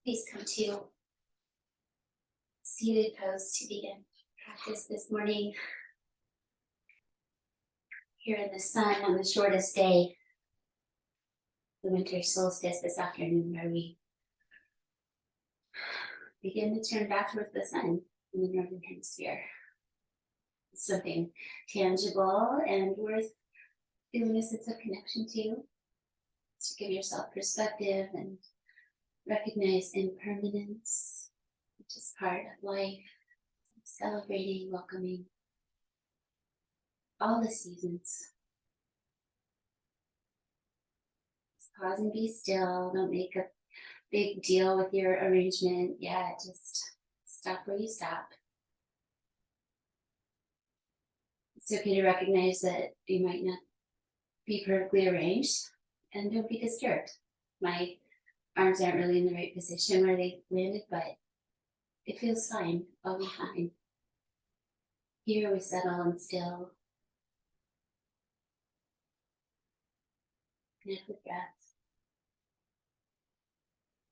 Please come to seated pose to begin practice this morning. Here in the sun on the shortest day, the winter solstice this afternoon, where we begin to turn back towards the sun in the northern hemisphere. It's something tangible and worth feeling a sense of connection to give yourself perspective and recognize impermanence, which is part of life, celebrating, welcoming all the seasons. Just pause and be still. Don't make a big deal with your arrangement yet. Just stop where you stop. It's okay to recognize that you might not be perfectly arranged, and don't be disturbed. My arms aren't really in the right position where they landed, but it feels fine. I'll be fine. Here we settle and still. Connect with breath.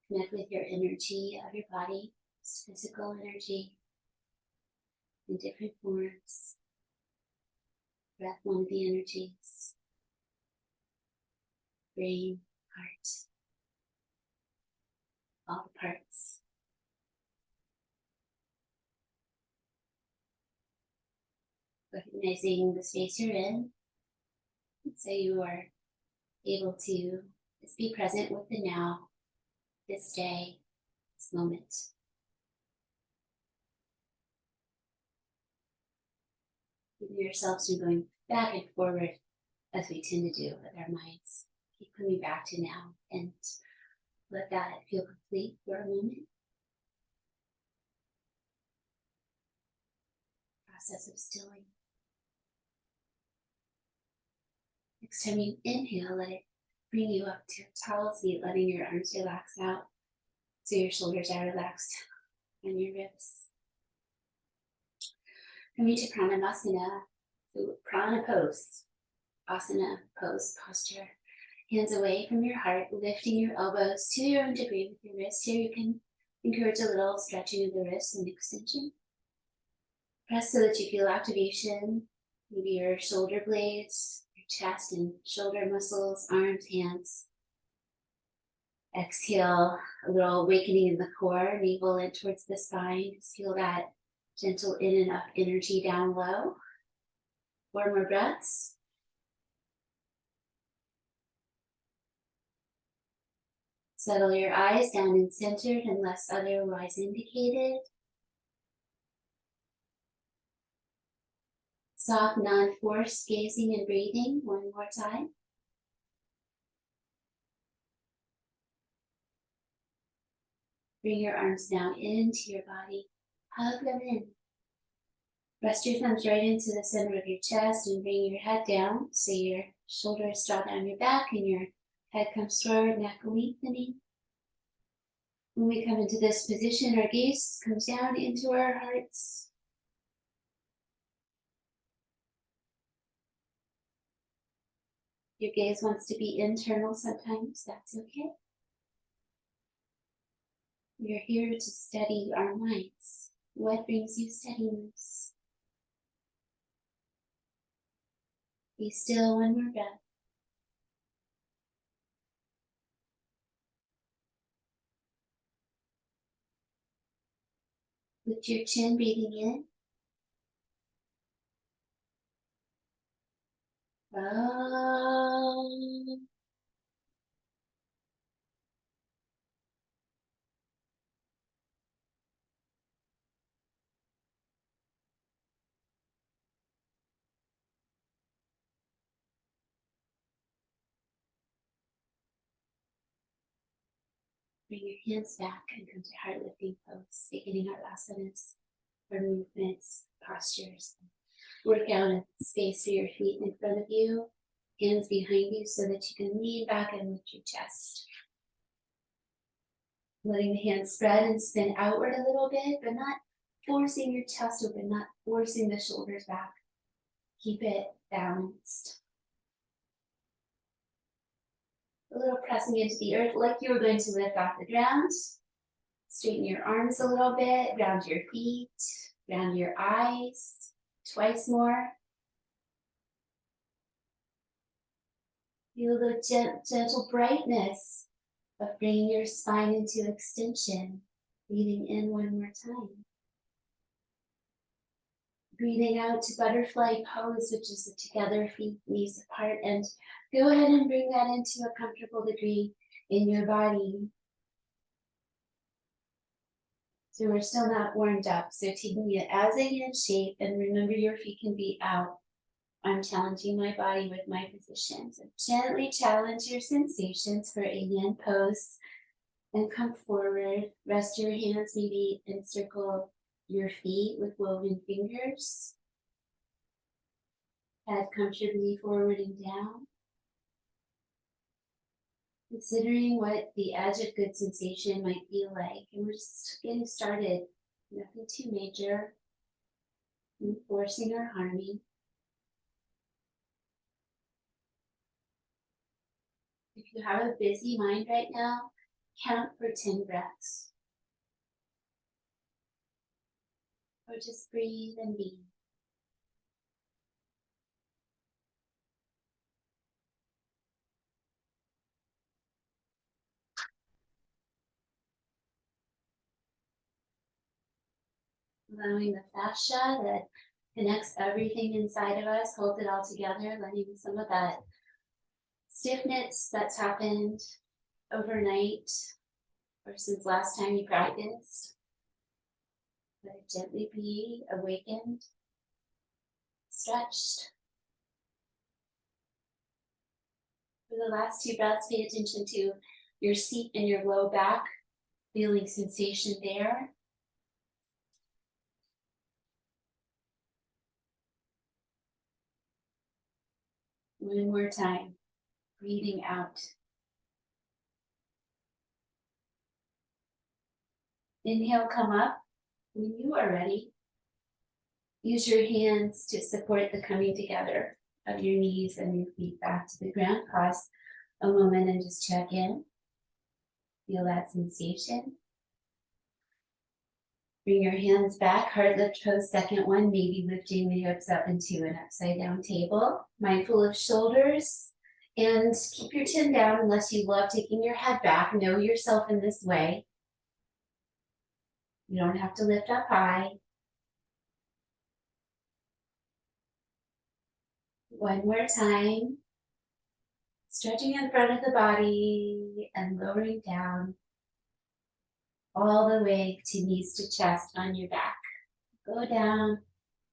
Connect with your energy of your body, physical energy in different forms. Breath, one of the energies. Brain, heart, all the parts. Recognizing the space you're in, so you are able to just be present with the now, this day, this moment. Give yourselves from going back and forward as we tend to do with our minds. Keep coming back to now and let that feel complete for a moment. Process of stilling. Next time you inhale, let it bring you up to a tall seat, letting your arms relax out so your shoulders are relaxed and your ribs. Coming to Pranamasana, prana pose, asana pose posture. Hands away from your heart, lifting your elbows to your own degree with your wrists. Here you can encourage a little stretching of the wrists and extension. Press so that you feel activation, maybe your shoulder blades, your chest and shoulder muscles, arms, hands. Exhale, a little awakening in the core, navel in towards the spine. Just feel that gentle in and up energy down low. 4 more breaths. Settle your eyes down and centered unless otherwise indicated. Soft, non-forced gazing and breathing. 1 more time. Bring your arms now into your body. Hug them in. Rest your thumbs right into the center of your chest and bring your head down so your shoulders draw down your back and your head comes forward, neck lengthening. When we come into this position, our gaze comes down into our hearts. Your gaze wants to be internal sometimes, that's okay. We are here to steady our minds. What brings you steadiness? Be still, 1 more breath. Lift your chin, breathing in. Bring your hands back and come to heart lifting pose, beginning our asanas, our movements, postures. Work out a space for your feet in front of you, hands behind you so that you can lean back and lift your chest. Letting the hands spread and spin outward a little bit, but not forcing your chest open, not forcing the shoulders back. Keep it balanced. A little pressing into the earth like you were going to lift off the ground. Straighten your arms a little bit, ground your feet, ground your eyes, twice more. Feel the gentle brightness of bringing your spine into extension. Breathing in one more time. Breathing out to butterfly pose, which is together, feet, knees apart, and go ahead and bring that into a comfortable degree in your body. So we're still not warmed up, so taking it as a hand shape, and remember your feet can be out. I'm challenging my body with my position. So gently challenge your sensations for a hand pose and come forward. Rest your hands, maybe encircle your feet with woven fingers. Head comfortably forward and down. Considering what the edge of good sensation might feel like. And we're just getting started. Nothing too major. Enforcing or harming. If you have a busy mind right now, count for 10 breaths. Or just breathe and be. Allowing the fascia that connects everything inside of us, hold it all together, letting some of that stiffness that's happened overnight or since last time you practiced, let it gently be awakened, stretched. For the last 2 breaths, pay attention to your seat and your low back, feeling sensation there. One more time, breathing out. Inhale, come up. When you are ready, use your hands to support the coming together of your knees and your feet back to the ground. Pause a moment and just check in. Feel that sensation. Bring your hands back, heart lift pose, second one, maybe lifting the hips up into an upside down table. Mindful of shoulders, and keep your chin down unless you love taking your head back. Know yourself in this way. You don't have to lift up high. One more time. Stretching in front of the body and lowering down all the way to knees to chest on your back. Go down,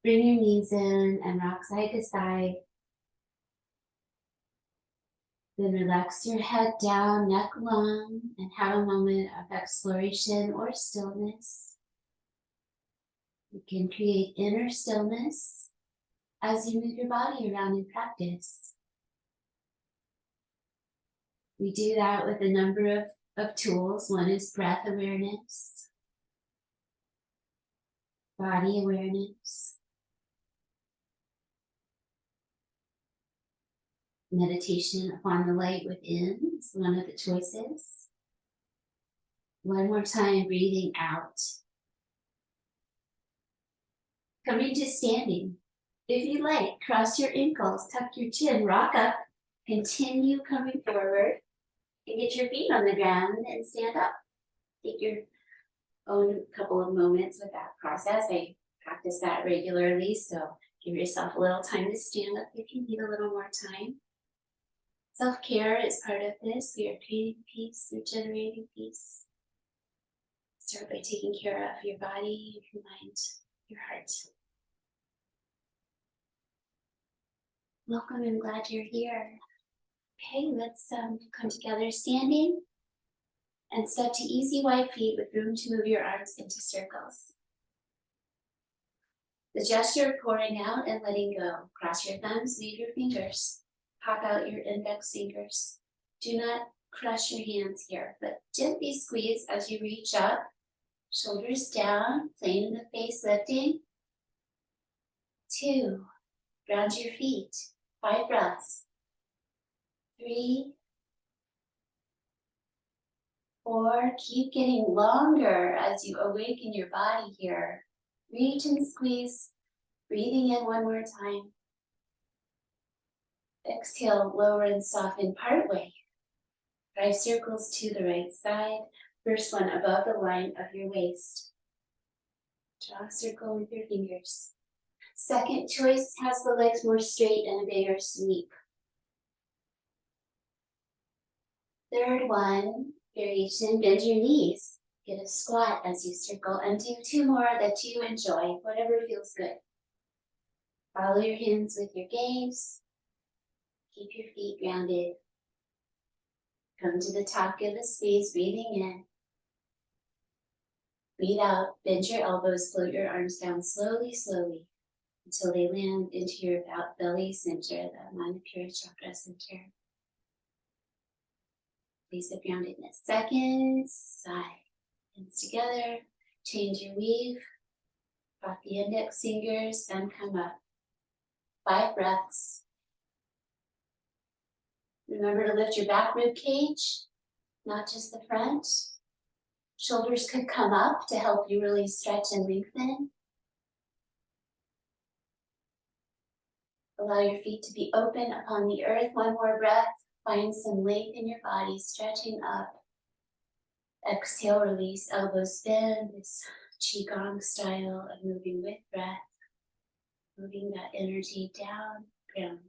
bring your knees in and rock side to side. Then relax your head down, neck long, and have a moment of exploration or stillness. You can create inner stillness as you move your body around in practice. We do that with a number of tools. One is breath awareness, body awareness, meditation upon the light within is one of the choices. One more time, breathing out. Coming to standing. If you like, cross your ankles, tuck your chin, rock up, continue coming forward, and get your feet on the ground and stand up. Take your own couple of moments with that process. I practice that regularly, so give yourself a little time to stand up if you need a little more time. Self-care is part of this. We are creating peace, we're generating peace. Start by taking care of your body, your mind, your heart. Welcome, I'm glad you're here. Okay, let's come together standing and step to easy wide feet with room to move your arms into circles. The gesture of pouring out and letting go. Cross your thumbs, leave your fingers. Pop out your index fingers. Do not crush your hands here, but gently squeeze as you reach up. Shoulders down, plane in the face lifting. 2, ground your feet. 5 breaths. 3, Or keep getting longer as you awaken your body here. Reach and squeeze, breathing in one more time. Exhale, lower and soften partway. 5 circles to the right side. First one above the line of your waist. Draw a circle with your fingers. Second choice has the legs more straight and a bigger sweep. Third one, variation, bend your knees. Get a squat as you circle and do 2 more that you enjoy, whatever feels good. Follow your hands with your gaze. Keep your feet grounded. Come to the top, give a squeeze, breathing in. Breathe out, bend your elbows, float your arms down slowly, slowly, until they land into your belly center, the Manipura chakra center. Place of groundedness. Second side. Hands together. Change your weave. Drop the index fingers and come up. 5 breaths. Remember to lift your back rib cage, not just the front. Shoulders could come up to help you really stretch and lengthen. Allow your feet to be open upon the earth. One more breath. Find some length in your body, stretching up. Exhale, release, elbows bend. This Qigong style of moving with breath. Moving that energy down, ground.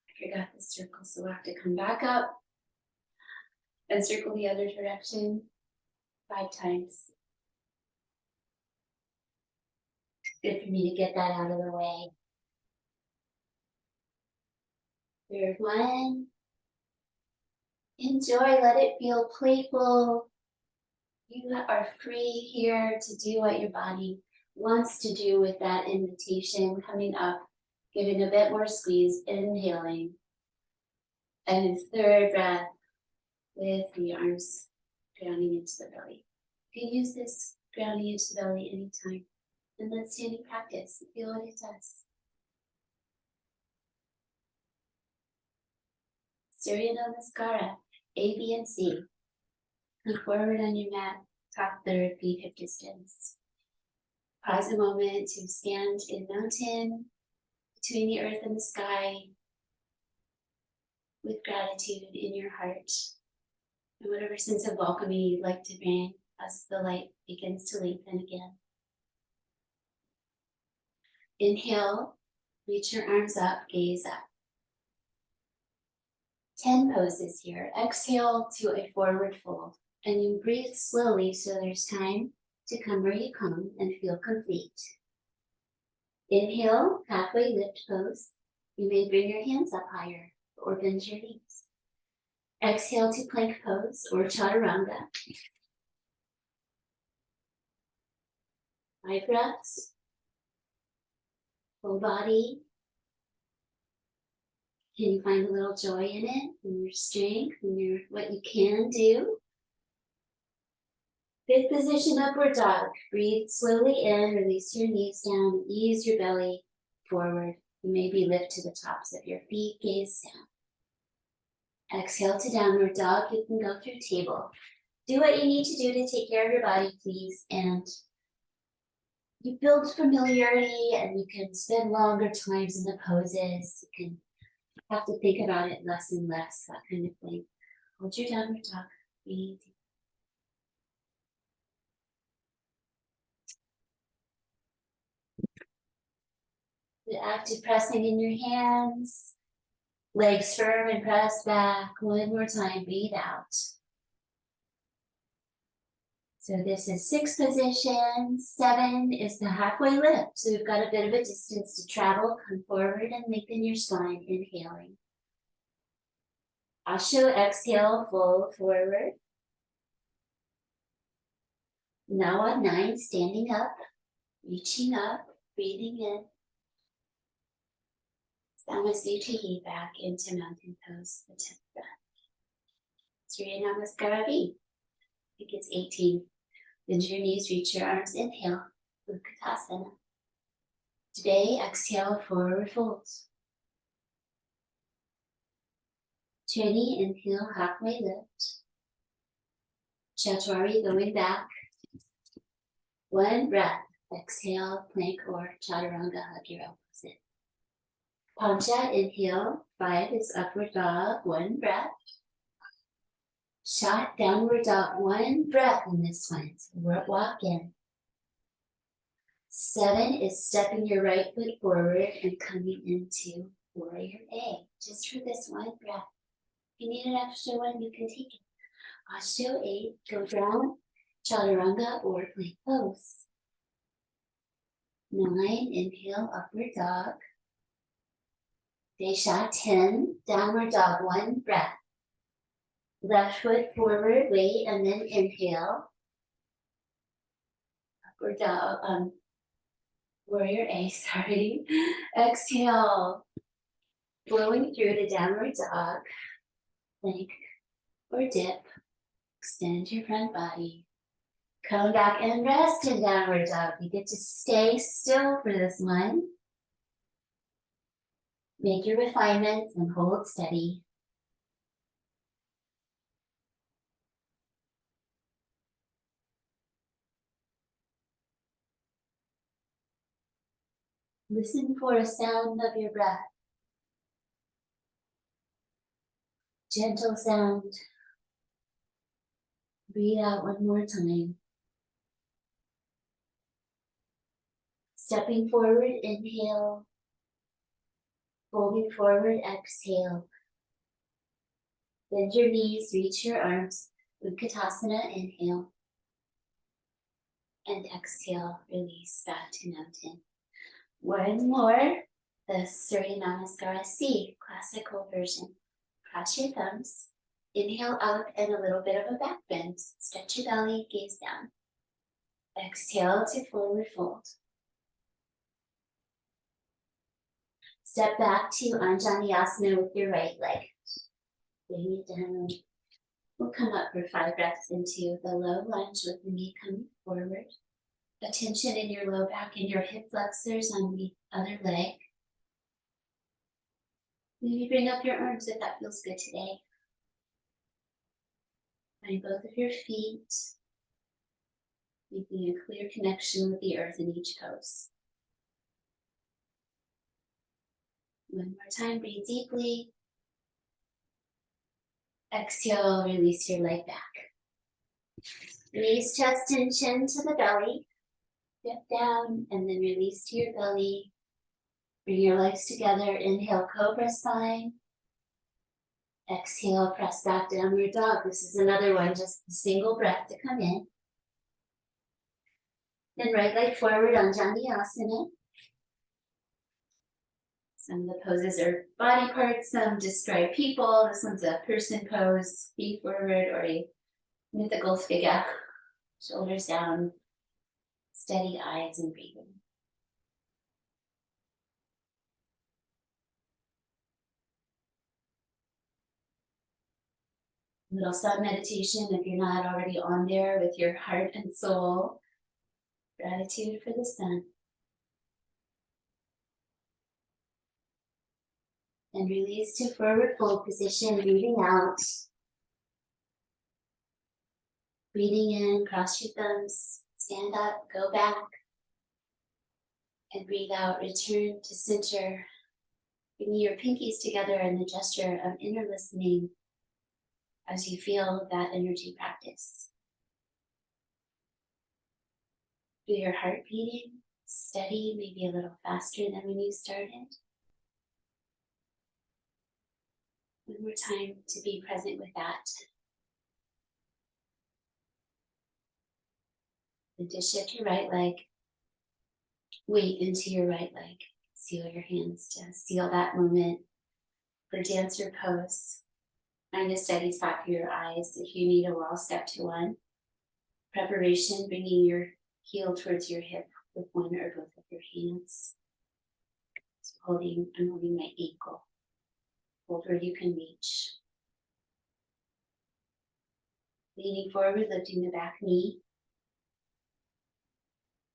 I forgot the circle, so we'll have to come back up and circle the other direction 5 times. Good for me to get that out of the way. Third one. Enjoy, let it feel playful. You are free here to do what your body wants to do with that invitation coming up. Giving a bit more squeeze, inhaling. And third breath with the arms grounding into the belly. You can use this grounding into the belly anytime. And let's standing practice. Feel what it does. Surya Namaskara, A, B, and C. Look forward on your mat, top third, feet hip distance. Pause a moment to stand in mountain, between the earth and the sky, with gratitude in your heart, and whatever sense of welcoming you'd like to bring as the light begins to lengthen again. Inhale, reach your arms up, gaze up. 10 poses here. Exhale to a forward fold, and you breathe slowly so there's time to come where you come and feel complete. Inhale, halfway lift pose. You may bring your hands up higher or bend your knees. Exhale to plank pose or chaturanga. 5 breaths. Full body. Can you find a little joy in it, in your strength, in your what you can do? 5th position, upward dog. Breathe slowly in, release your knees down, ease your belly forward. You maybe lift to the tops of your feet, gaze down. Exhale to downward dog. You can go through table. Do what you need to do to take care of your body, please. And you build familiarity and you can spend longer times in the poses. You can have to think about it less and less, that kind of thing. Hold your downward dog. Breathe. The active pressing in your hands. Legs firm and press back. One more time. Breathe out. So this is 6 position. 7 is the halfway lift. So we've got a bit of a distance to travel. Come forward and lengthen your spine. Inhaling. Asho, exhale, fold forward. Now on 9, standing up, reaching up, breathing in. Samasthiti back into mountain pose, the 10th breath. Surya Namaskara B. I think it's 18. Bend your knees, reach your arms, inhale, Utkatasana. Today, exhale, forward fold. 20, inhale, halfway lift. Chaturanga going back. One breath. Exhale, plank or chaturanga, hug your elbows in. Pancha, inhale. 5 is upward dog. One breath. Shot, downward dog. One breath in this one. So walk in. 7 is stepping your right foot forward and coming into warrior A. Just for this one breath. If you need an extra one, you can take it. Osteo 8, go down, chaturanga or plank pose. 9, inhale, upward dog. Desha, 10, downward dog, one breath. Left foot forward, wait, and then inhale. Upward dog, warrior A, sorry. Exhale, flowing through the downward dog, plank or dip. Extend your front body. Come back and rest in downward dog. You get to stay still for this one. Make your refinements and hold steady. Listen for a sound of your breath. Gentle sound. Breathe out one more time. Stepping forward, inhale. Folding forward, exhale. Bend your knees, reach your arms. Utkatasana, inhale. And exhale, release back to mountain. One more. The Surya Namaskara C, classical version. Cross your thumbs. Inhale out and a little bit of a back bend. Stretch your belly, gaze down. Exhale to forward fold. Step back to Anjaneyasana with your right leg. Bring it down. We'll come up for 5 breaths into the low lunge with the knee coming forward. Attention in your low back and your hip flexors on the other leg. Maybe bring up your arms if that feels good today. Find both of your feet, making a clear connection with the earth in each pose. One more time, breathe deeply. Exhale, release your leg back. Knees, chest, and chin to the belly. Step down and then release to your belly. Bring your legs together. Inhale, cobra spine. Exhale, press back, downward dog. This is another one, just a single breath to come in. Then right leg forward, Anjaneyasana. Some of the poses are body parts, some describe people. This one's a person pose, feet forward, or a mythical figure. Shoulders down, steady eyes and breathing. Little sun meditation if you're not already on there with your heart and soul. Gratitude for the sun. And release to forward fold position, breathing out. Breathing in, cross your thumbs, stand up, go back. And breathe out, return to center. Bring your pinkies together in the gesture of inner listening as you feel that energy practice. Feel your heart beating, steady, maybe a little faster than when you started. One more time to be present with that. And to shift your right leg, weight into your right leg. Seal your hands to seal that moment for dancer pose. Find a steady spot for your eyes. If you need a wall, step to one. Preparation, bringing your heel towards your hip with one or both of your hands. So I'm holding my ankle. Hold where you can reach. Leaning forward, lifting the back knee.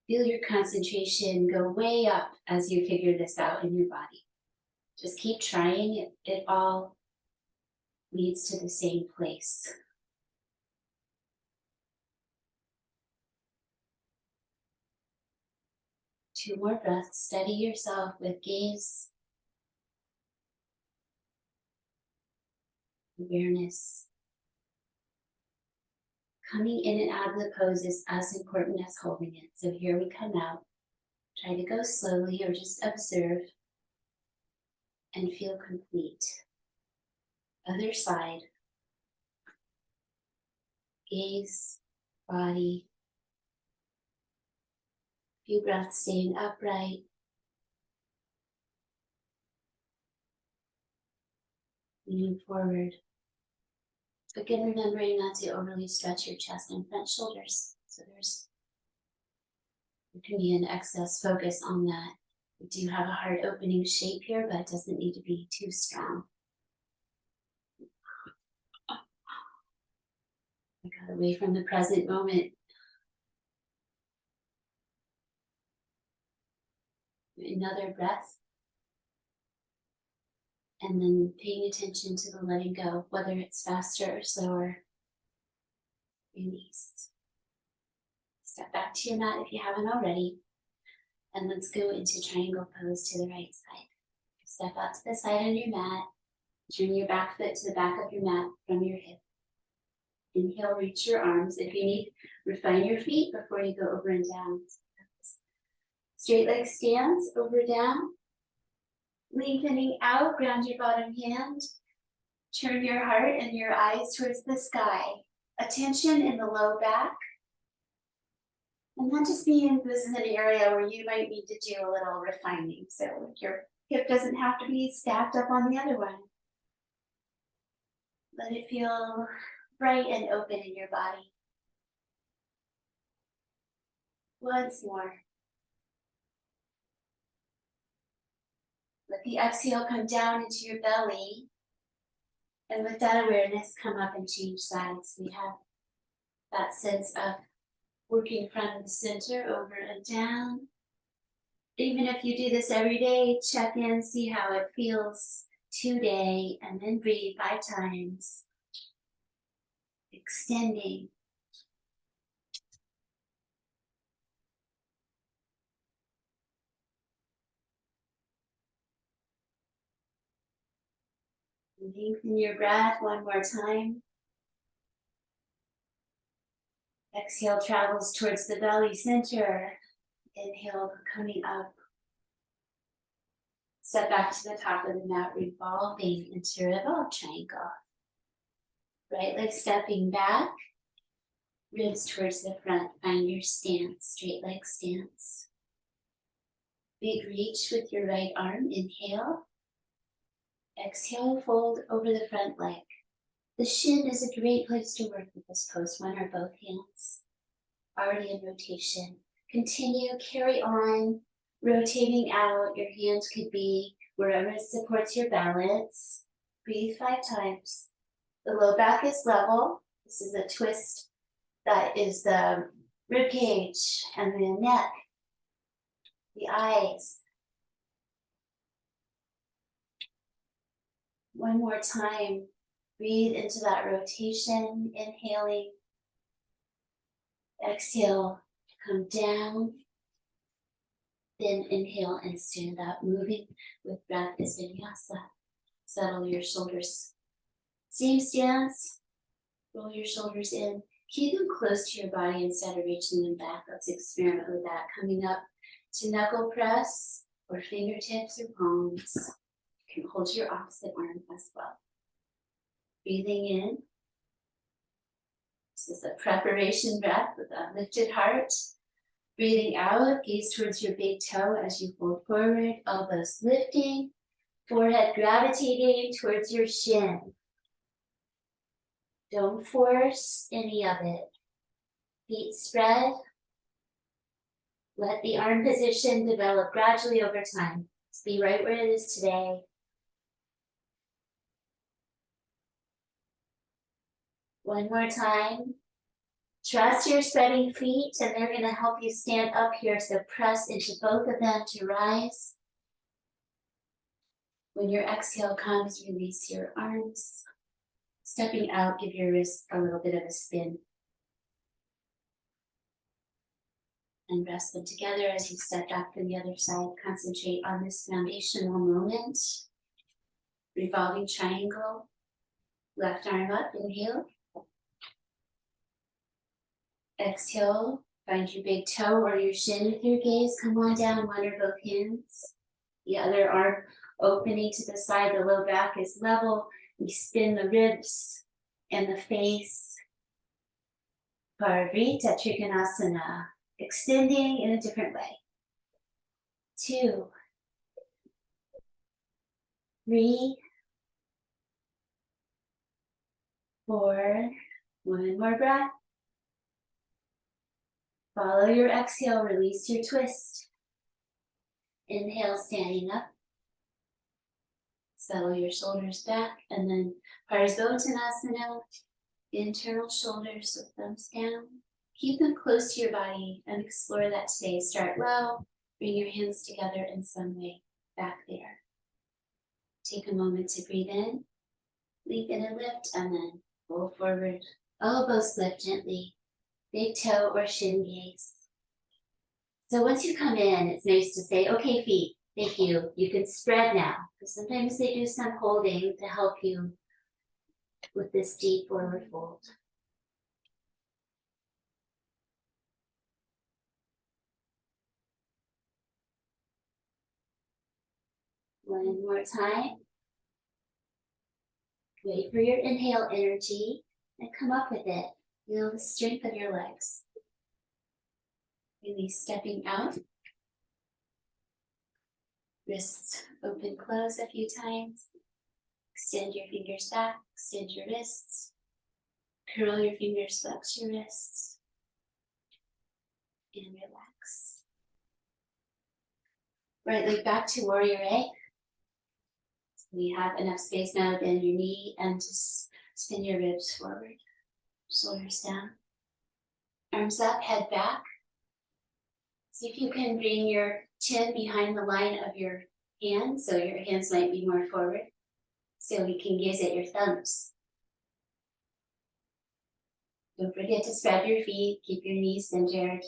Feel your concentration go way up as you figure this out in your body. Just keep trying it. It all leads to the same place. 2 more breaths. Steady yourself with gaze, awareness. Coming in and out of the pose is as important as holding it. So here we come out. Try to go slowly or just observe and feel complete. Other side. Gaze, body. Few breaths staying upright. Leaning forward. Again, remembering not to overly stretch your chest and front shoulders. So there can be an excess focus on that. We do have a heart opening shape here, but it doesn't need to be too strong. I got away from the present moment. Another breath. And then paying attention to the letting go, whether it's faster or slower. Release. Step back to your mat if you haven't already. And let's go into triangle pose to the right side. Step out to the side on your mat. Turn your back foot to the back of your mat from your hip. Inhale, reach your arms. If you need, refine your feet before you go over and down. Straight leg stance, over, down. Lengthening out, ground your bottom hand. Turn your heart and your eyes towards the sky. Attention in the low back. And that just means this is an area where you might need to do a little refining. So your hip doesn't have to be stacked up on the other one. Let it feel bright and open in your body. Once more. Let the exhale come down into your belly. And with that awareness, come up and change sides. We have that sense of working front and center, over and down. Even if you do this every day, check in, see how it feels today, and then breathe 5 times. Extending. Lengthen your breath one more time. Exhale travels towards the belly center. Inhale, coming up. Step back to the top of the mat, revolving into revolve triangle. Right leg stepping back. Ribs towards the front. Find your stance, straight leg stance. Big reach with your right arm. Inhale. Exhale, fold over the front leg. The shin is a great place to work with this pose. One or both hands. Already in rotation. Continue, carry on, rotating out. Your hand could be wherever it supports your balance. Breathe 5 times. The low back is level. This is a twist that is the rib cage and the neck, the eyes. One more time. Breathe into that rotation, inhaling. Exhale, come down. Then inhale and stand up. Moving with breath is vinyasa. Settle your shoulders. Same stance. Roll your shoulders in. Keep them close to your body instead of reaching them back. Let's experiment with that. Coming up to knuckle press or fingertips or palms. You can hold your opposite arm as well. Breathing in. This is a preparation breath with a lifted heart. Breathing out, gaze towards your big toe as you fold forward, elbows lifting, forehead gravitating towards your shin. Don't force any of it. Feet spread. Let the arm position develop gradually over time. Just be right where it is today. One more time. Trust your spreading feet, and they're going to help you stand up here. So press into both of them to rise. When your exhale comes, release your arms. Stepping out, give your wrists a little bit of a spin. And rest them together as you step back to the other side. Concentrate on this foundational moment. Revolving triangle. Left arm up, inhale. Exhale, find your big toe or your shin with your gaze. Come on down, one or both hands. The other arm opening to the side, the low back is level. We spin the ribs and the face. Parivrtta Trikonasana, extending in a different way. 2, 3, 4, one more breath. Follow your exhale, release your twist. Inhale, standing up. Settle your shoulders back, and then Parsvottanasana, internal shoulders with thumbs down. Keep them close to your body and explore that today. Start low, bring your hands together in some way back there. Take a moment to breathe in, leap in and lift, and then roll forward. Elbows lift gently, big toe or shin gaze. So once you come in, it's nice to say, okay, feet, thank you. You can spread now. Because sometimes they do some holding to help you with this deep forward fold. One more time. Wait for your inhale energy and come up with it. Feel the strength of your legs. Release stepping out. Wrists open, close a few times. Extend your fingers back, extend your wrists. Curl your fingers, flex your wrists. And relax. Right leg back to warrior A. So we have enough space now to bend your knee and just spin your ribs forward. Shoulders down. Arms up, head back. See if you can bring your chin behind the line of your hands, so your hands might be more forward. So we can gaze at your thumbs. Don't forget to spread your feet, keep your knees centered.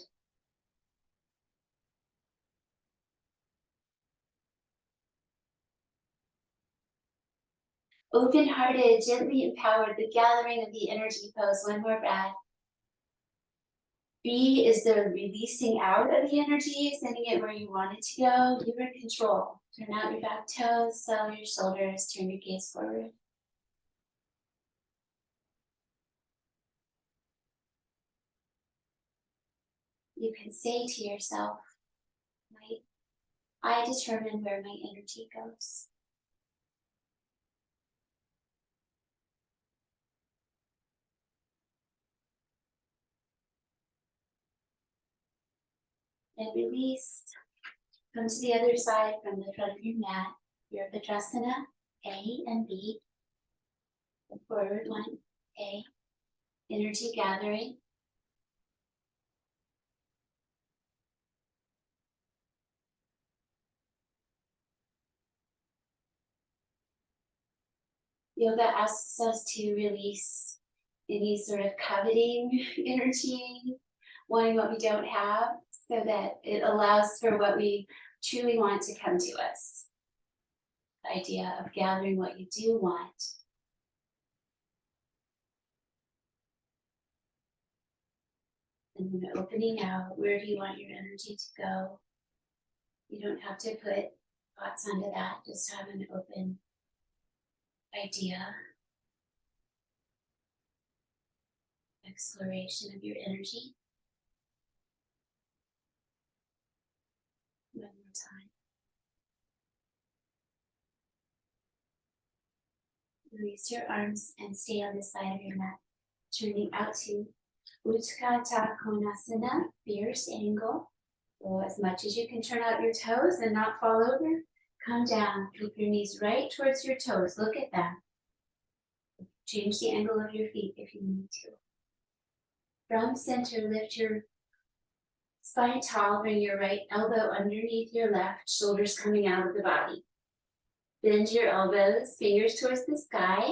Open-hearted, gently empowered, the gathering of the energy pose. One more breath. B is the releasing out of the energy, sending it where you want it to go. You're in control. Turn out your back toes, settle your shoulders, turn your gaze forward. You can say to yourself, right, I determine where my energy goes. And release. Come to the other side from the front of your mat. Your Virabhadrasana, A and B. The forward one, A. Energy gathering. Yoga asks us to release any sort of coveting energy, wanting what we don't have, so that it allows for what we truly want to come to us. The idea of gathering what you do want. And then opening out, where do you want your energy to go? You don't have to put thoughts onto that, just have an open idea. Exploration of your energy. One more time. Release your arms and stay on the side of your mat, turning out to Utthata Konasana, fierce angle. So as much as you can turn out your toes and not fall over, come down. Keep your knees right towards your toes. Look at them. Change the angle of your feet if you need to. From center, lift your spine tall. Bring your right elbow underneath your left, shoulders coming out of the body. Bend your elbows, fingers towards the sky.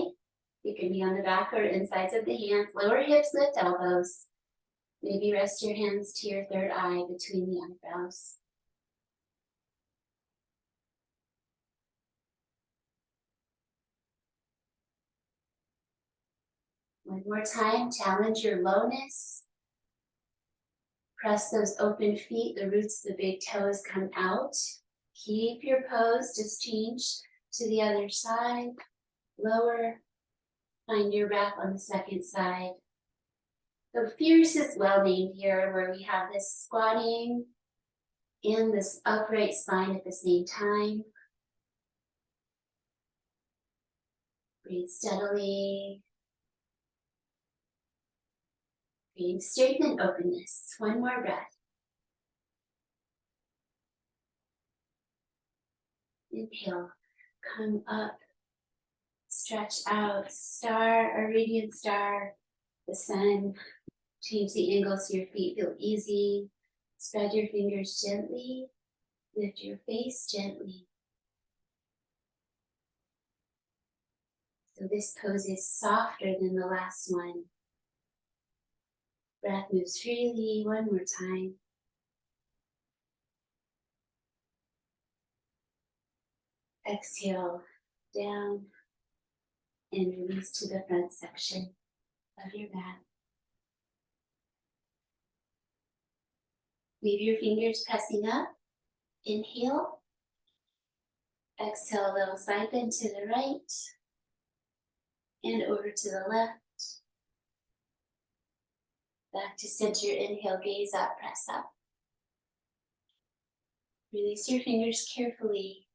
You can be on the back or insides of the hands. Lower hips, lift elbows. Maybe rest your hands to your third eye between the eyebrows. One more time, challenge your lowness. Press those open feet, the roots of the big toes come out. Keep your pose, just change to the other side. Lower, find your wrap on the second side. So fierce is well named here, where we have this squatting and this upright spine at the same time. Breathe steadily. Breathe strength and openness. One more breath. Inhale, come up, stretch out, star, a radiant star, the sun. Change the angle so your feet feel easy. Spread your fingers gently. Lift your face gently. So this pose is softer than the last one. Breath moves freely. One more time. Exhale down and release to the front section of your mat. Leave your fingers pressing up. Inhale. Exhale, a little side bend to the right and over to the left. Back to center. Inhale, gaze up, press up. Release your fingers carefully.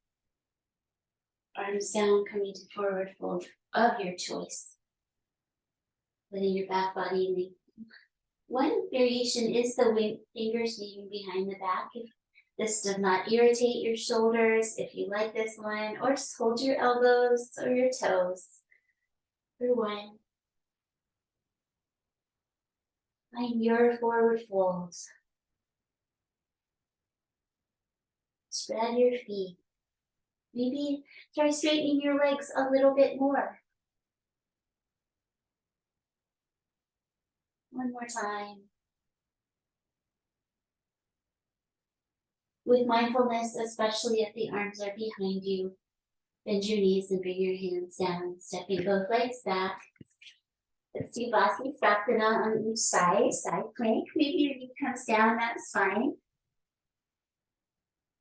Arms down, coming to forward fold of your choice. Letting your back body lengthen. One variation is the fingers moving behind the back. If this does not irritate your shoulders, if you like this one, or just hold your elbows or your toes for one. Find your forward fold. Spread your feet. Maybe try straightening your legs a little bit more. One more time. With mindfulness, especially if the arms are behind you, bend your knees and bring your hands down, stepping both legs back. Let's do Vasisthasana on each side plank. Maybe your knee comes down, that's fine.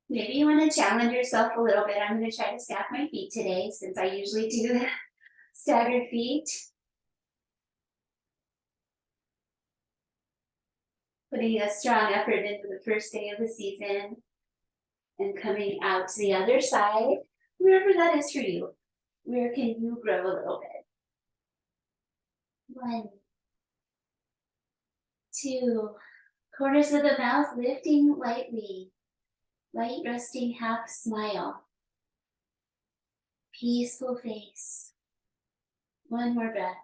Maybe you want to challenge yourself a little bit. I'm going to try to stack my feet today since I usually do staggered feet. Putting a strong effort into the first day of the season and coming out to the other side, wherever that is for you. Where can you grow a little bit? 1, 2, corners of the mouth lifting lightly. Light resting half smile. Peaceful face. One more breath.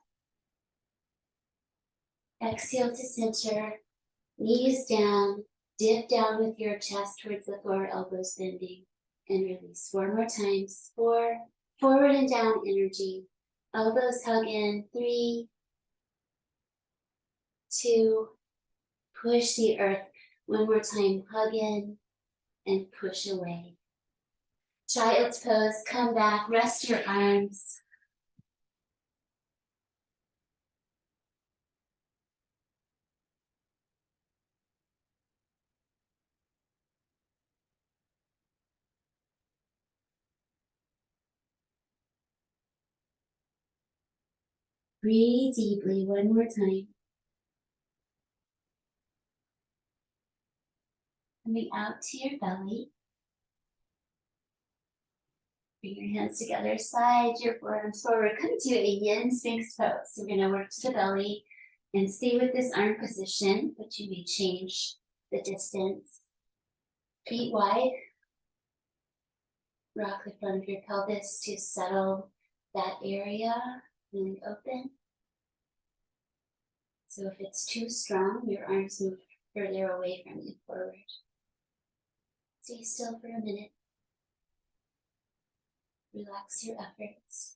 Exhale to center. Knees down. Dip down with your chest towards the floor, elbows bending. And release. 4 more times. 4. Forward and down energy. Elbows hug in. 3, 2. Push the earth. One more time. Hug in and push away. Child's pose, come back, rest your arms. Breathe deeply one more time. Coming out to your belly. Bring your hands together, slide your forearms forward. Come to a yin sphinx pose. So we're going to work to the belly and stay with this arm position, but you may change the distance. Feet wide. Rock the front of your pelvis to settle that area, really open. So if it's too strong, your arms move further away from you, forward. Stay still for a minute. Relax your efforts.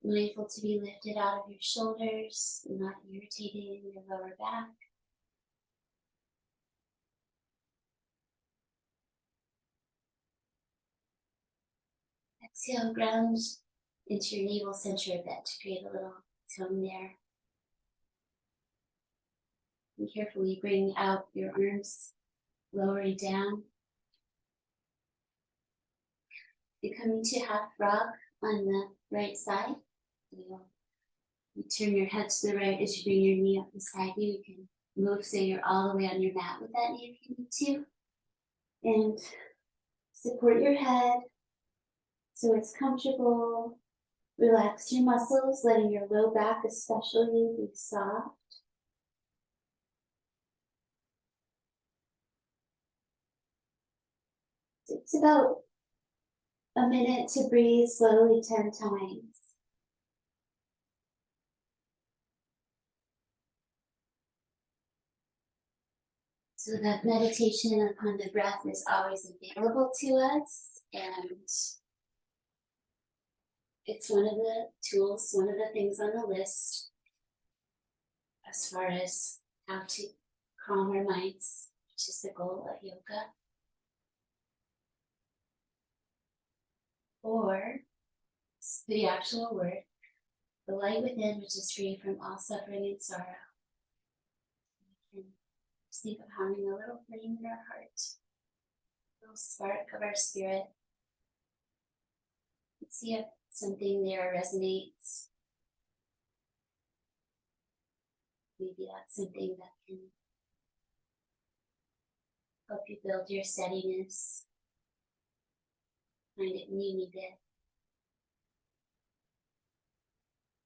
Mindful to be lifted out of your shoulders, not irritating your lower back. Exhale, ground into your navel center a bit to create a little tone there. And carefully bring out your arms, lowering down. You're coming to half frog on the right side. You turn your head to the right as you bring your knee up beside you. You can move so you're all the way on your mat with that knee if you need to. And support your head so it's comfortable. Relax your muscles, letting your low back especially be soft. It's about a minute to breathe slowly 10 times. So that meditation upon the breath is always available to us, and it's one of the tools, one of the things on the list as far as how to calm our minds, which is the goal of yoga. Or the actual word, the light within, which is free from all suffering and sorrow. We can just think of having a little flame in our heart, a little spark of our spirit. Let's see if something there resonates. Maybe that's something that can help you build your steadiness. Find it when you need it.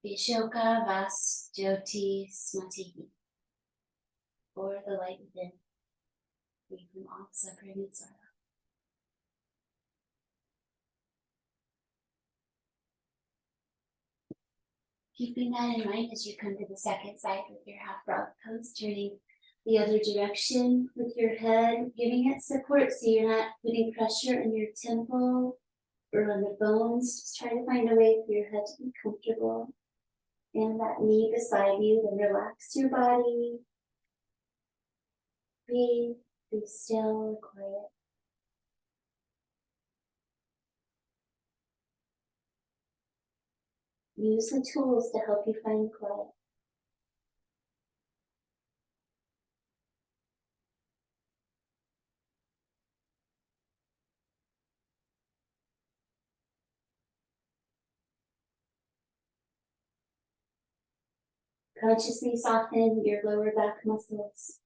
Vishoka Vas Jyoti Smatihi, or the light within, free from all suffering and sorrow. Keeping that in mind as you come to the second side with your half frog pose, turning the other direction with your head, giving it support so you're not putting pressure on your temple or on the bones. Just try to find a way for your head to be comfortable. And that knee beside you, then relax your body. Breathe, be still and quiet. Use the tools to help you find quiet. Consciously soften your lower back muscles.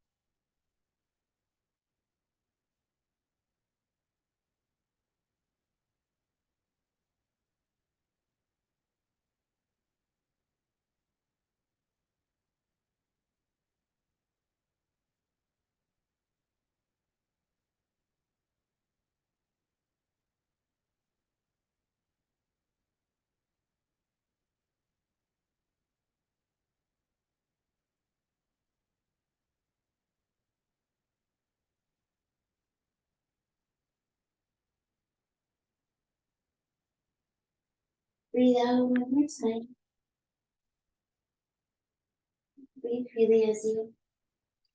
Breathe out one more time. Breathe freely as you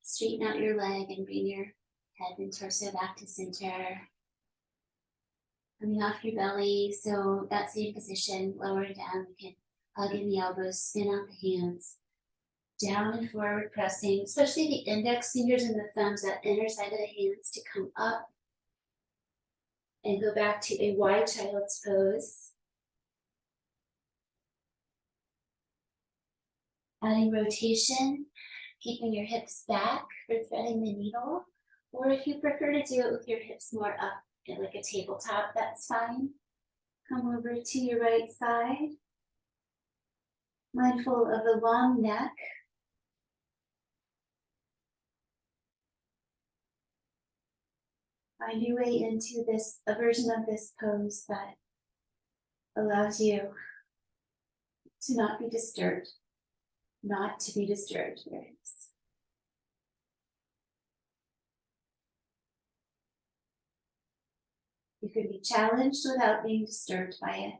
straighten out your leg and bring your head and torso back to center. Coming off your belly, so that same position, lower down, we can hug in the elbows, spin out the hands, down and forward pressing, especially the index fingers and the thumbs, that inner side of the hands to come up and go back to a wide child's pose. Adding rotation, keeping your hips back for threading the needle, or if you prefer to do it with your hips more up, like a tabletop, that's fine. Come over to your right side, mindful of a long neck. Find your way into a version of this pose that allows you to not be disturbed, not to be disturbed. There it is. You can be challenged without being disturbed by it.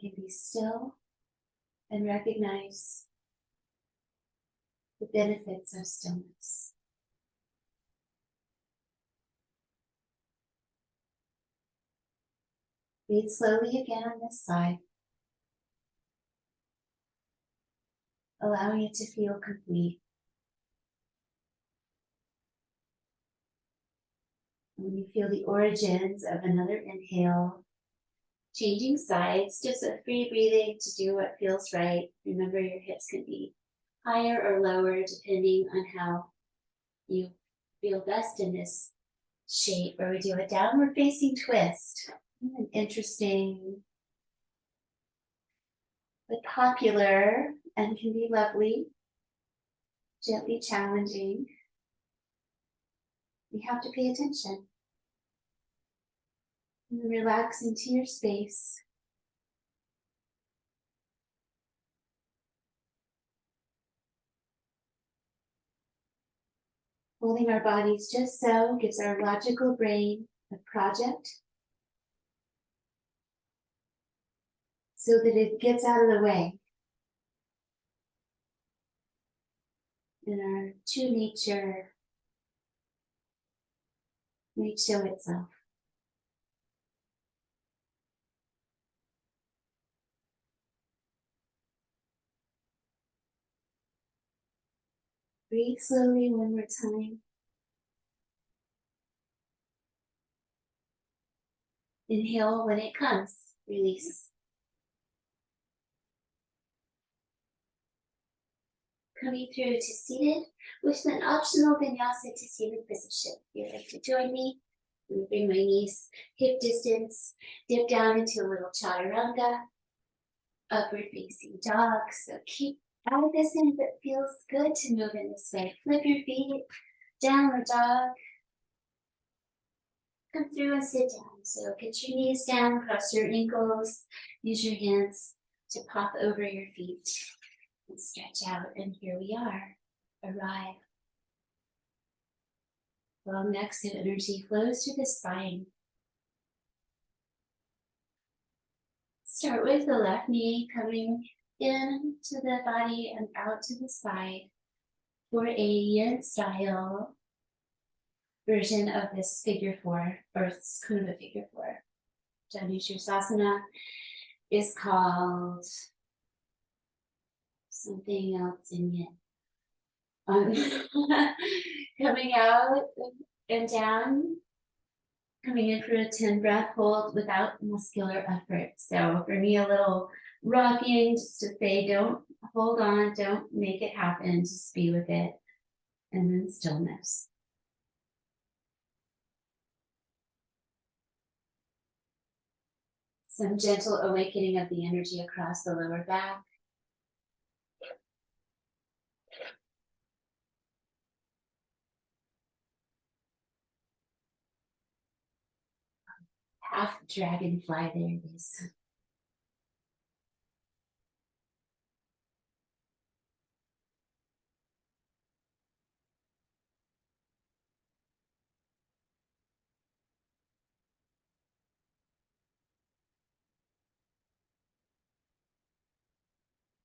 You can be still and recognize the benefits of stillness. Breathe slowly again on this side, allowing it to feel complete. When you feel the origins of another inhale, changing sides, just a free breathing to do what feels right. Remember, your hips can be higher or lower depending on how you feel best in this shape, where we do a downward facing twist. An interesting but popular and can be lovely, gently challenging. You have to pay attention. And relax into your space. Holding our bodies just so gives our logical brain a project so that it gets out of the way. And our true nature may show itself. Breathe slowly one more time. Inhale when it comes, release. Coming through to seated with an optional vinyasa to seated position. If you'd like to join me, I'm going to bring my knees hip distance, dip down into a little chaturanga, upward facing dog. So keep out of this in if it feels good to move in this way. Flip your feet, downward dog. Come through and sit down. So get your knees down, cross your ankles, use your hands to pop over your feet and stretch out. And here we are, arrive. Long neck so energy flows through the spine. Start with the left knee coming in to the body and out to the side for a yin style version of this figure four, or it's kind of a figure four. Janushirasana is called something else in it. Coming out and down, coming in for a 10 breath hold without muscular effort. So for me, a little rocking just to say, don't hold on, don't make it happen, just be with it. And then stillness. Some gentle awakening of the energy across the lower back. Half dragonfly, there it is.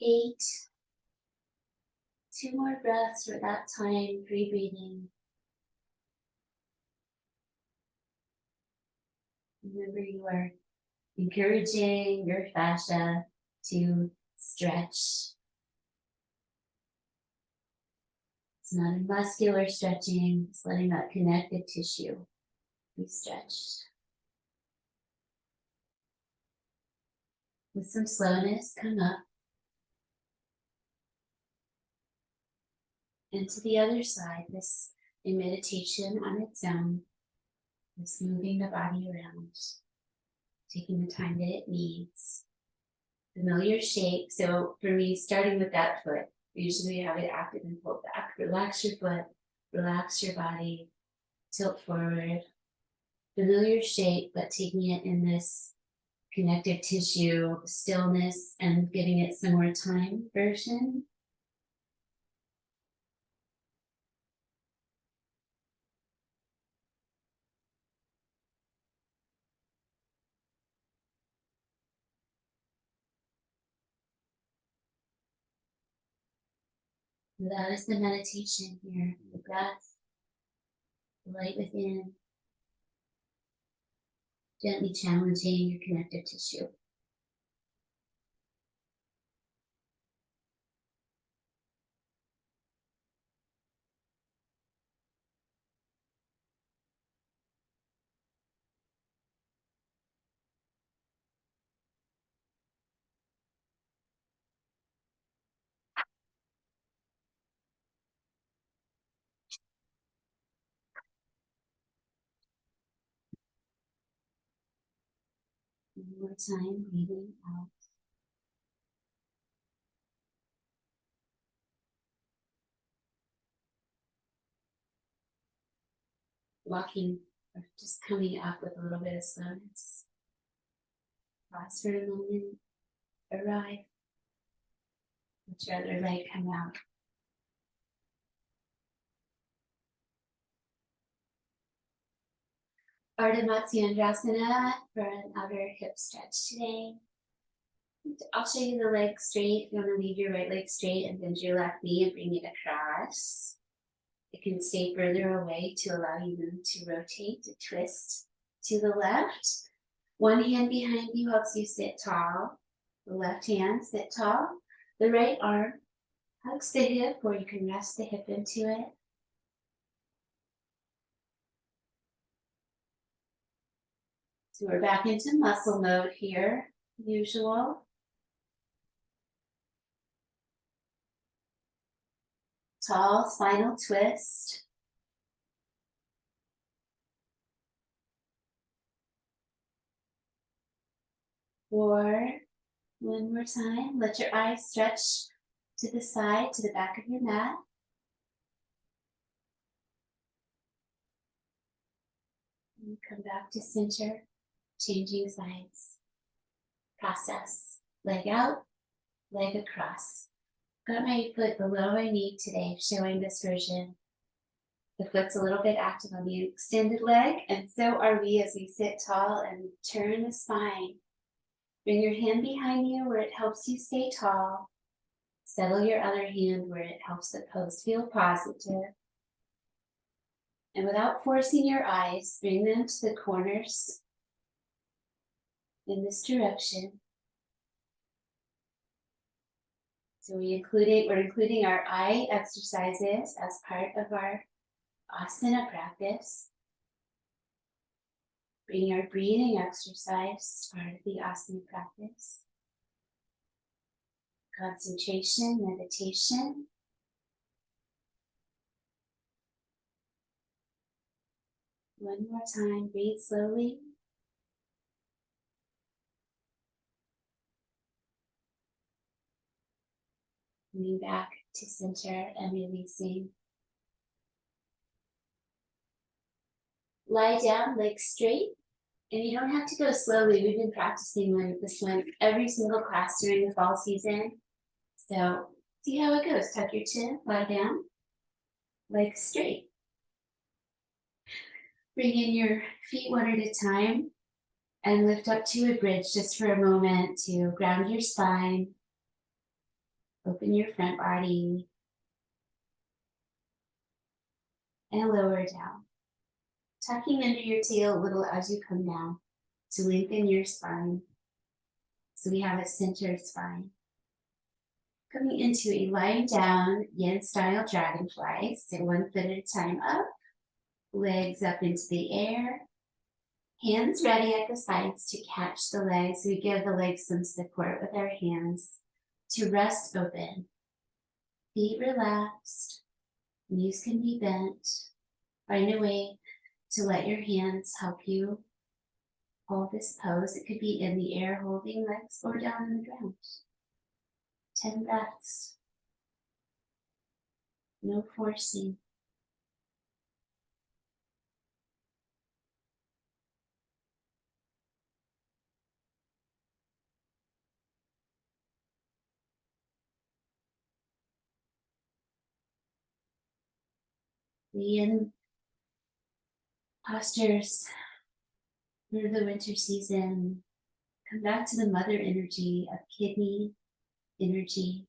Eight. 2 more breaths for that time, free breathing. Remember, you are encouraging your fascia to stretch. It's not a muscular stretching, it's letting that connective tissue be stretched. With some slowness, come up. And to the other side, this a meditation on its own, this moving the body around, taking the time that it needs. Familiar shape. So for me, starting with that foot, usually have it active and pulled back. Relax your foot, relax your body, tilt forward. Familiar shape, but taking it in this connective tissue, stillness, and giving it some more time version. That is the meditation here, the breath, the light within, gently challenging your connective tissue. One more time, breathing out. Walking, or just coming up with a little bit of slowness. Pause for a moment, arrive. Let your other leg come out. Ardha Matsyendrasana for an outer hip stretch today. I'll show you the leg straight. You want to leave your right leg straight and bend your left knee and bring it across. It can stay further away to allow you to rotate, to twist to the left. One hand behind you helps you sit tall. The left hand, sit tall. The right arm hugs the hip, or you can rest the hip into it. So we're back into muscle mode here, usual. Tall spinal twist. Or one more time, let your eyes stretch to the side, to the back of your mat. And come back to center, changing sides. Process. Leg out, leg across. Got my foot below my knee today, showing this version. The foot's a little bit active on the extended leg, and so are we as we sit tall and turn the spine. Bring your hand behind you where it helps you stay tall. Settle your other hand where it helps the pose feel positive. And without forcing your eyes, bring them to the corners in this direction. So we're including our eye exercises as part of our asana practice. Bring our breathing exercise as part of the asana practice. Concentration, meditation. One more time, breathe slowly. Coming back to center and releasing. Lie down, legs straight. And you don't have to go slowly. We've been practicing this one every single class during the fall season. So see how it goes. Tuck your chin, lie down, legs straight. Bring in your feet one at a time and lift up to a bridge just for a moment to ground your spine. Open your front body and lower down. Tucking under your tail a little as you come down to lengthen your spine. So we have a centered spine. Coming into a lying down yin style dragonfly. So one foot at a time up, legs up into the air. Hands ready at the sides to catch the legs. We give the legs some support with our hands to rest open. Feet relaxed, knees can be bent. Find a way to let your hands help you hold this pose. It could be in the air holding legs or down on the ground. 10 breaths. No forcing. The yin postures through the winter season. Come back to the mother energy of kidney energy.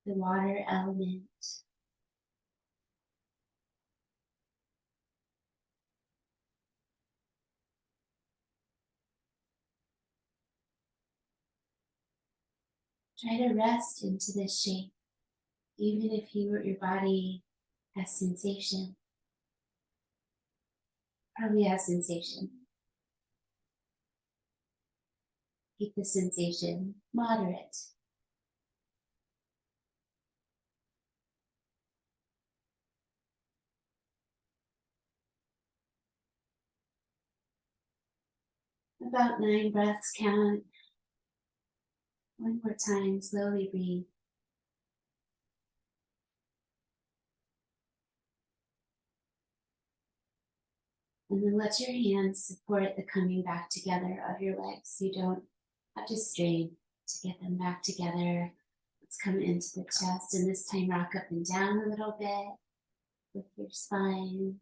the water element. Try to rest into this shape, even if your body has sensation. Probably has sensation. Keep the sensation moderate. About 9 breaths count. One more time, slowly breathe. And then let your hands support the coming back together of your legs. You don't have to strain to get them back together. Let's come into the chest, and this time rock up and down a little bit with your spine.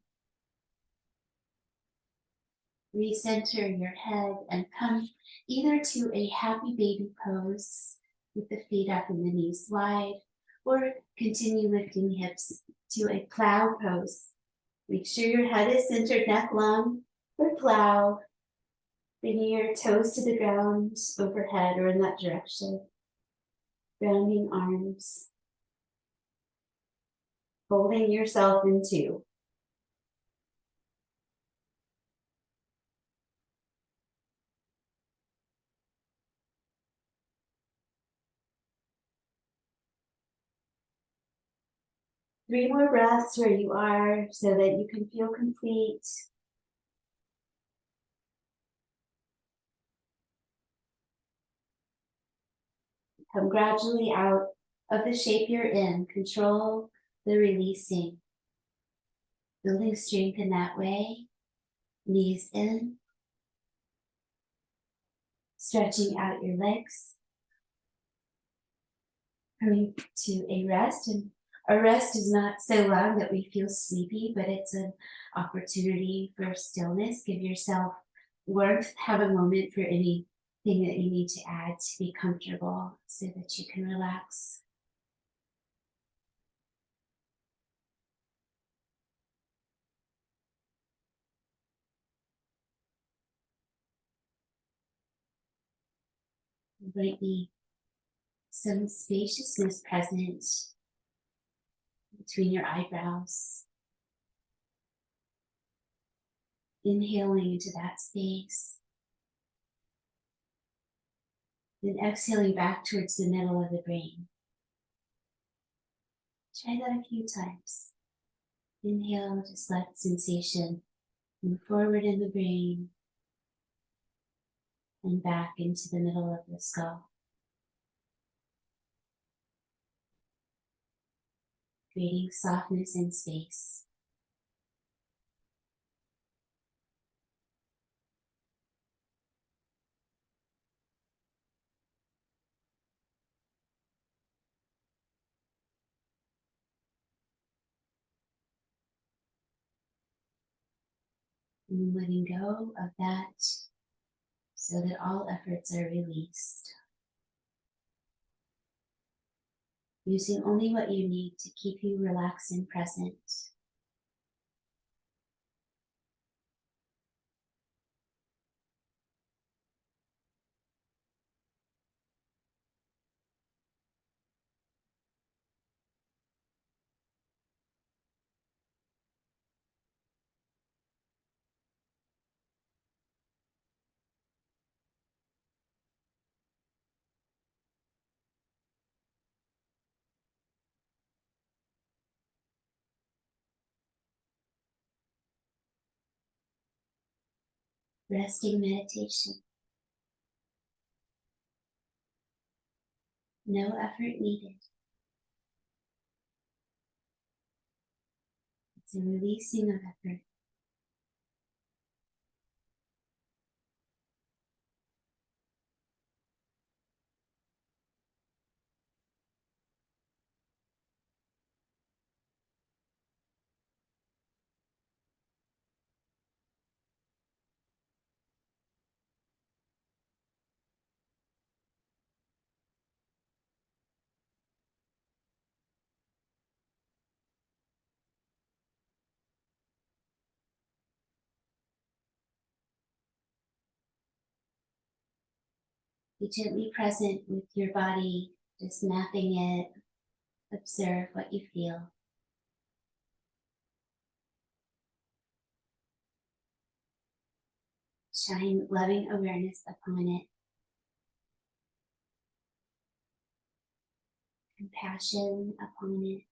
Recenter your head and come either to a happy baby pose with the feet up and the knees wide, or continue lifting hips to a plow pose. Make sure your head is centered, neck long for plow. Bringing your toes to the ground overhead or in that direction. Grounding arms. Folding yourself in two. Three more breaths where you are so that you can feel complete. Come gradually out of the shape you're in. Control the releasing. Building strength in that way. Knees in. Stretching out your legs. Coming to a rest. And a rest is not so long that we feel sleepy, but it's an opportunity for stillness. Give yourself warmth. Have a moment for anything that you need to add to be comfortable so that you can relax. There might be some spaciousness present between your eyebrows. Inhaling into that space. Then exhaling back towards the middle of the brain. Try that a few times. Inhale, just let sensation move forward in the brain and back into the middle of the skull. Creating softness and space. And letting go of that so that all efforts are released. Using only what you need to keep you relaxed and present. Resting meditation. No effort needed. It's a releasing of effort. Be gently present with your body, just mapping it. Observe what you feel. Shine loving awareness upon it. Compassion upon it.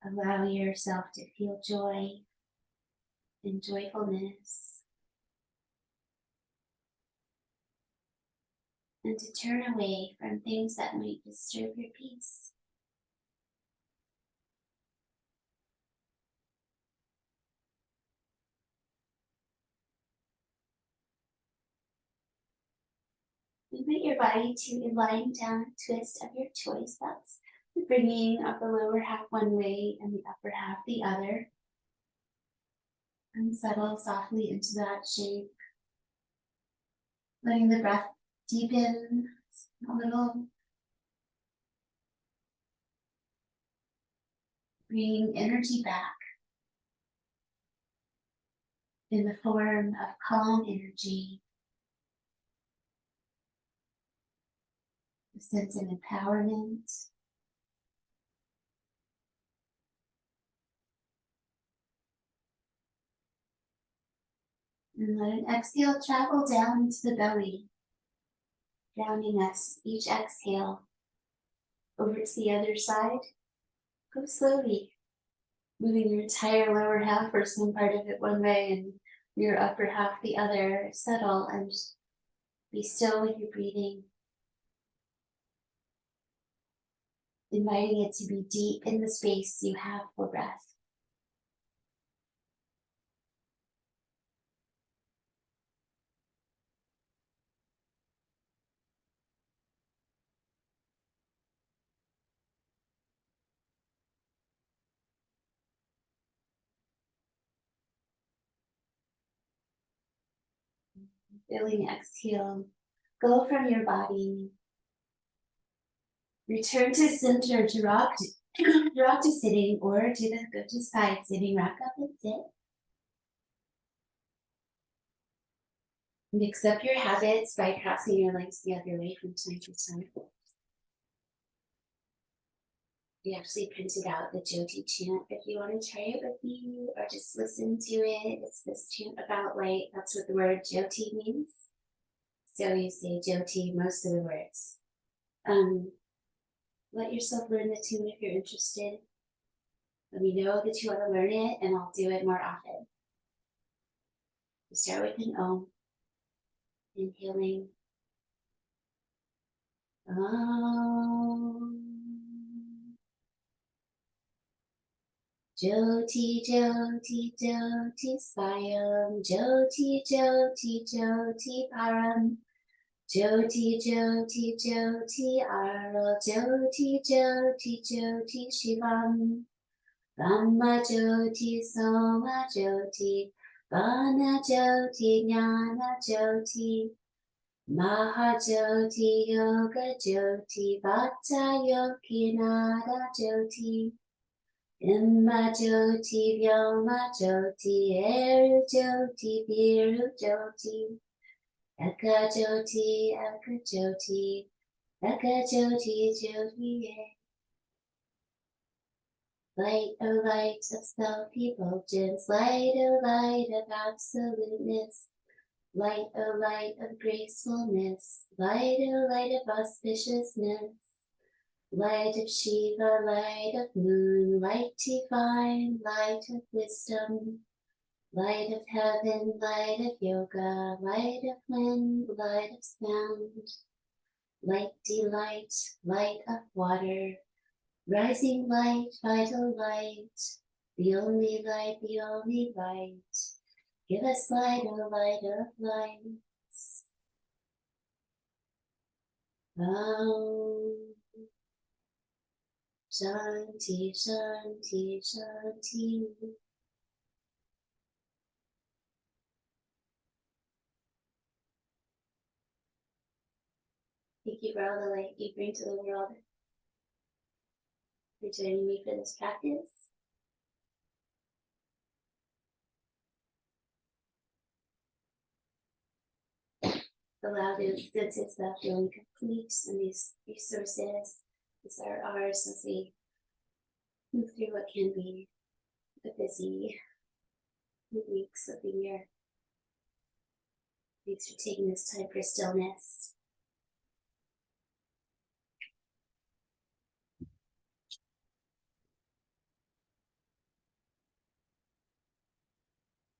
Allow yourself to feel joy and joyfulness. And to turn away from things that might disturb your peace. Invite your body to a lying down twist of your choice. That's the bringing of the lower half one way and the upper half the other. And settle softly into that shape. Letting the breath deepen a little. Bringing energy back in the form of calm energy. A sense of empowerment. And let an exhale travel down into the belly, grounding us each exhale over to the other side. Go slowly, moving your entire lower half or some part of it one way and your upper half the other. Settle and be still with your breathing. Inviting it to be deep in the space you have for breath. Feeling exhale, go from your body. Return to center to rock to sitting or go to side sitting. Rock up and sit. Mix up your habits by crossing your legs the other way from time to time. We actually printed out the Jyoti chant if you want to try it with me or just listen to it. It's this chant about light. That's what the word Jyoti means. So you say Jyoti most of the words. Let yourself learn the tune if you're interested. Let me know that you want to learn it and I'll do it more often. We start with an Om. Inhaling. Om. Jyoti, Jyoti, Jyoti, Swayam. Jyoti, Jyoti, Jyoti, Param. Jyoti, Jyoti, Jyoti, Ara. Jyoti, Jyoti, Jyoti, Shivam. Brahma Jyoti, Soma Jyoti, Vana Jyoti, Jnana Jyoti, Mahajyoti, Yoga Jyoti, Vata Yoginara Jyoti, Imma Jyoti, Vyoma Jyoti, Eru Jyoti, Viru Jyoti, Eka Jyoti, Eka Jyoti, Eka Jyoti, Jyoti. Light, O light of self-effulgence, light, O light of absoluteness, light, O light of gracefulness, light, O light of auspiciousness, light of Shiva, light of moon, light divine, light of wisdom, light of heaven, light of yoga, light of wind, light of sound, light delight, light of water, rising light, vital light, the only light, the only light. Give us light, O light of lights. Shanti, Shanti, Shanti. Thank you for all the light you bring to the world. For joining me for this practice. allow those senses of feeling complete, and these resources, these are ours as we move through what can be a busy weeks of the year. Thanks for taking this time for stillness.